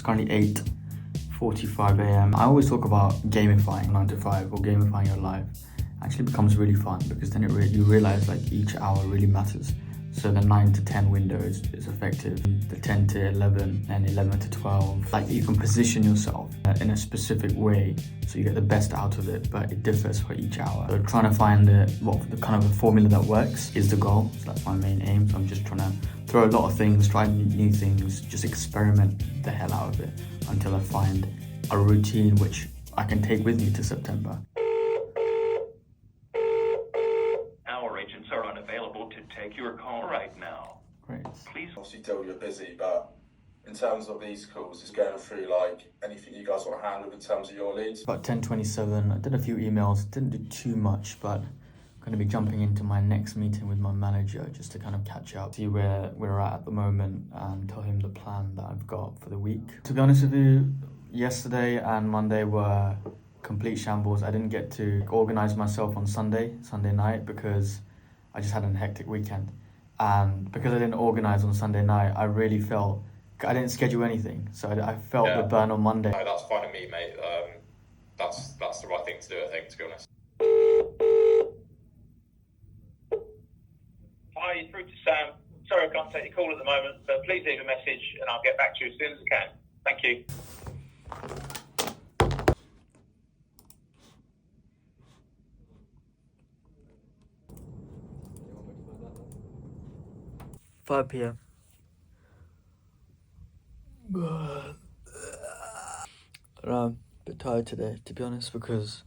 currently 8:45 a.m. I always talk about gamifying 9 to 5 or gamifying your life. Actually becomes really fun because then you realize like each hour really matters. So the 9 to 10 window is effective. The 10 to 11 and 11 to 12. Like you can position yourself in a specific way so you get the best out of it, but it differs for each hour. So trying to find the kind of a formula that works is the goal. So that's my main aim. So I'm just trying to throw a lot of things, try new things, just experiment the hell out of it until I find a routine which I can take with me to September. Are unavailable to take your call right now. Great. Please. Obviously, Dill, you're busy, but in terms of these calls, is going through like anything you guys want to handle in terms of your leads? About 10:27, I did a few emails, didn't do too much, but I'm going to be jumping into my next meeting with my manager just to kind of catch up, see where we're at the moment and tell him the plan that I've got for the week. To be honest with you, yesterday and Monday were complete shambles. I didn't get to organize myself on Sunday night because I just had a hectic weekend, and because I didn't organise on Sunday night, I really felt I didn't schedule anything, so I felt the burn on Monday. No, that's fine with me, mate. That's the right thing to do, I think, to be honest. Hi, you're through to Sam. Sorry I can't take your call at the moment, but please leave a message and I'll get back to you as soon as I can. Thank you. 5 p.m. I'm a bit tired today, to be honest, because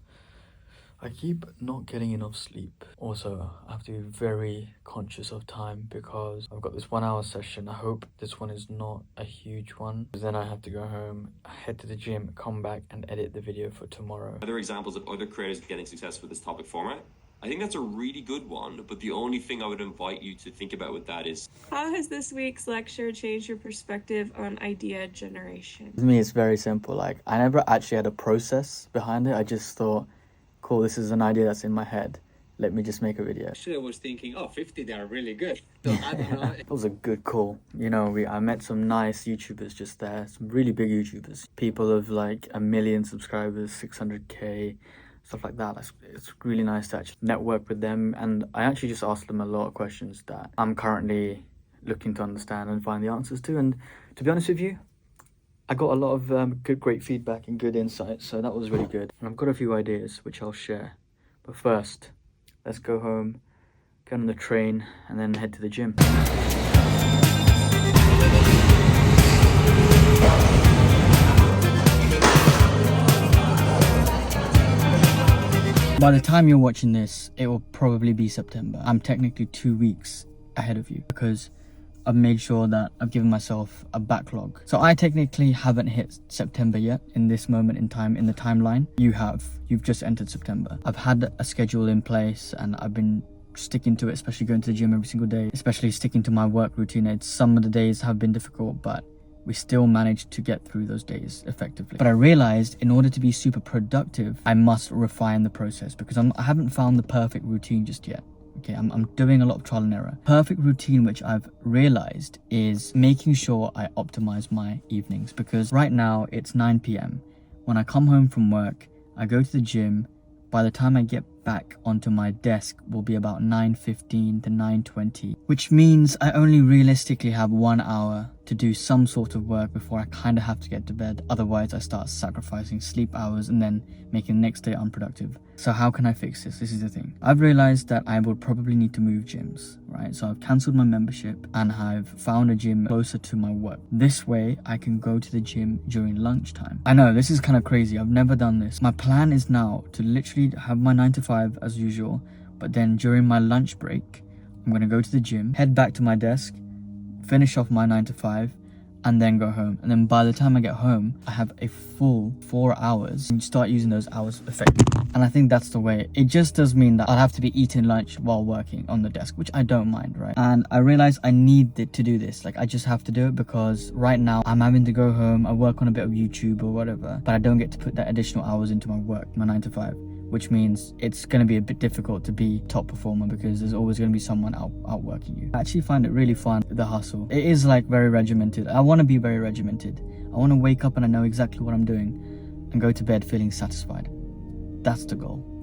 I keep not getting enough sleep. Also, I have to be very conscious of time because I've got this 1 hour session. I hope this one is not a huge one. Then I have to go home, head to the gym, come back and edit the video for tomorrow. Other examples of other creators getting success with this topic format? I think that's a really good one, but the only thing I would invite you to think about with that is... How has this week's lecture changed your perspective on idea generation? For me, it's very simple. Like, I never actually had a process behind it. I just thought, cool, this is an idea that's in my head. Let me just make a video. Actually, I was thinking, 50, they are really good. So, I don't know. It was a good call. You know, I met some nice YouTubers just there, some really big YouTubers. People of like 1 million subscribers, 600k, stuff like that. It's really nice to actually network with them, and I actually just asked them a lot of questions that I'm currently looking to understand and find the answers to. And to be honest with you, I got a lot of great feedback and good insights, so that was really good. And I've got a few ideas which I'll share. But first, let's go home, get on the train, and then head to the gym. By the time you're watching this, it will probably be September. I'm technically 2 weeks ahead of you because I've made sure that I've given myself a backlog. So I technically haven't hit September yet in this moment in time in the timeline. You have. You've just entered September. I've had a schedule in place and I've been sticking to it, especially going to the gym every single day, especially sticking to my work routine. Some of the days have been difficult, but we still managed to get through those days effectively. But I realized in order to be super productive, I must refine the process because I haven't found the perfect routine just yet. Okay, I'm doing a lot of trial and error. Perfect routine, which I've realized, is making sure I optimize my evenings, because right now it's 9 p.m. When I come home from work, I go to the gym. By the time I get back onto my desk will be about 9:15 to 9:20, which means I only realistically have 1 hour to do some sort of work before I kind of have to get to bed. Otherwise, I start sacrificing sleep hours and then making the next day unproductive. So how can I fix this? This is the thing. I've realized that I would probably need to move gyms, right? So I've cancelled my membership and I've found a gym closer to my work. This way, I can go to the gym during lunchtime. I know, this is kind of crazy. I've never done this. My plan is now to literally have my 9 to 5 as usual, but then during my lunch break, I'm going to go to the gym, head back to my desk, finish off my 9 to 5, and then go home. And then by the time I get home, I have a full 4 hours and start using those hours effectively. And I think that's the way. It just does mean that I'll have to be eating lunch while working on the desk, which I don't mind, right? And I realize I need to do this. Like, I just have to do it because right now I'm having to go home, I work on a bit of YouTube or whatever, but I don't get to put that additional hours into my work, my 9 to 5. which means it's going to be a bit difficult to be top performer because there's always going to be someone outworking you. I actually find it really fun, the hustle. It is like very regimented. I want to be very regimented. I want to wake up and I know exactly what I'm doing and go to bed feeling satisfied. That's the goal.